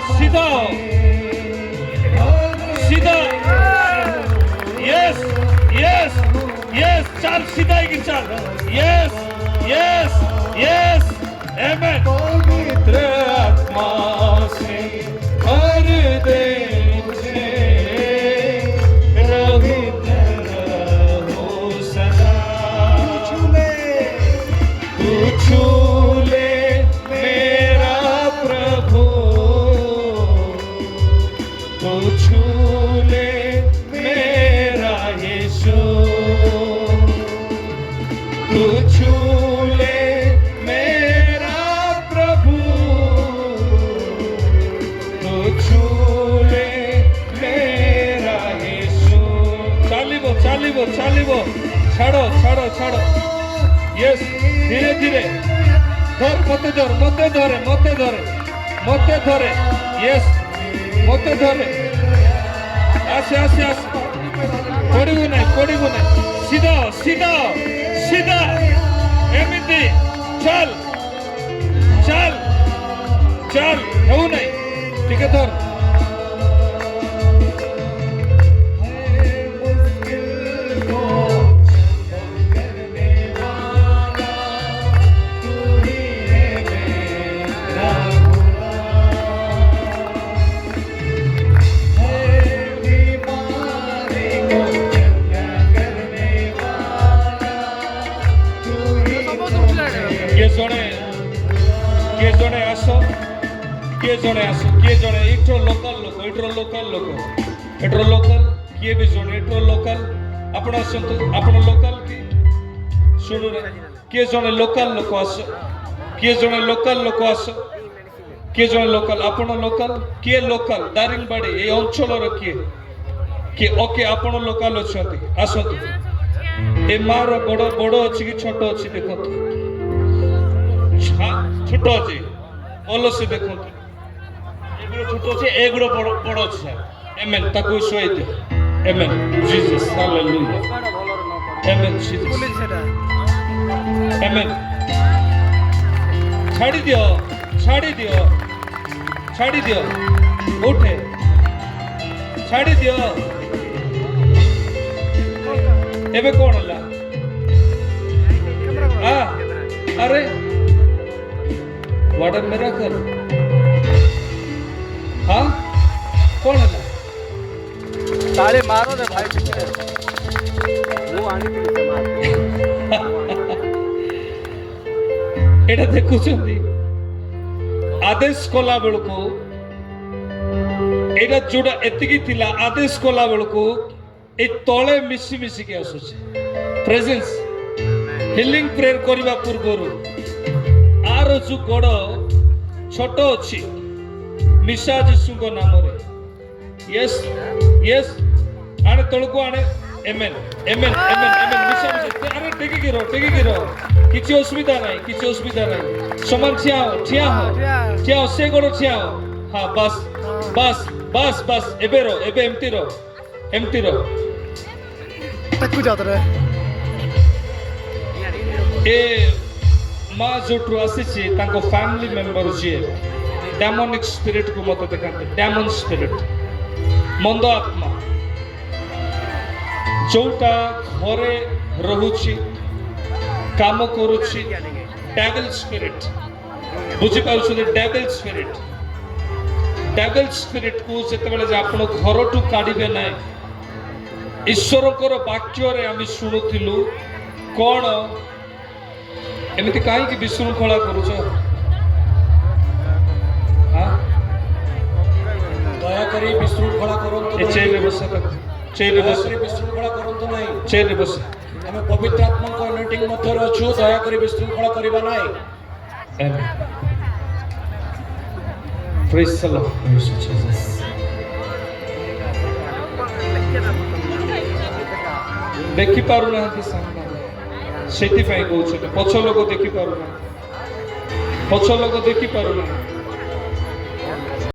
सीधा सीधा yes yes yes चल सीधा ही चल यस यस यस आमेन पवित्र आत्मा से भर दे मुझे रोहित रहो सदा तू छू ले मेरा प्रभु तू छू ले मेरा यीशु तू छू ले मेरा प्रभु तू छू ले मेरा यीशु चालिबो चालिबो चालिबो छाड़ो छाड़ो छाड़ो यस धीरे धीरे धर मते धर मते धरे मते धरे मते धरे यस मते धरे आसे आसे आसे पड़िबो नहीं सीधा सीधा सीधा एमिति चल चल चल हो नहीं ठीक है धर किए जड़े इट्रो लोकल किए भी जड़े इट्रो लोकल आपण लोकल की शुरू रे किए जड़े लोकल लोक आस किए जड़े लोकल लोक आस किए जड़े लोकल आपण लोकल किए लोकल दारिंगबाड़ी ए अंचल रे किए ओके आपण लोकल अछंती आसतु ए मार बड़ बड़ अछि कि छोट अछि देखत छोट अछि अलसे देखत छोट अच्छे एगुड़ो बड़ अच्छे आमेन ताकू शोई दे आमेन जीसस हालेलुया आमेन जीसस आमेन छाड़ी दियो उठे छाड़ी दियो एबे कोन हला अरे व्हाट अ मिरेकल हाँ कौन है ताले मारो रे भाई वो आनी थी मार एटा देखुछंती आदेश कोला बेलको एटा जोड़ा एतिकी थिला आदेश कोला बेलको ए तळे मिसी मिसी के आसुची प्रेजेंस हीलिंग प्रेयर करबा पूर्वरु आर जो गोड़ छोट अछि मिशा जीसु को नाम रे यस यस आने तळको आने आमेन आमेन आमेन आमेन मिशा मिशा अरे टेकी गिरो किछि असुविधा नाही समान ठिया हो से गोड़ ठिया हो हां बस एबे एमती रो तकु जात रे ए मा जोट्रु आसीछि तांको फैमिली मेंबर जे डेमोनिक स्पिरिट को मत देखते डेमन स्पिरिट मंद आत्मा जोटा घरे रहुची काम करुची डेविल स्पिरिट बुझी पाउछ डेविल स्पिरिट को जेते बेले जे आपण घर टू काढिबे नै ईश्वरकर वाक्य रे आमी सुनुथिलु कोन एमिति काहे कि विशृंखला करूछ दया करी विशृंखला करंतु चेयर रे बस विशृंखला करंतु नहीं चेयर रे बस हम पवित्र आत्मा को अनॉइंटिंग मध्य अछु दया करी विशृंखला करबा नहीं प्रेज द लॉर्ड जीसस देखि पारु ना सामने सेति पछ लोक देखि पारु ना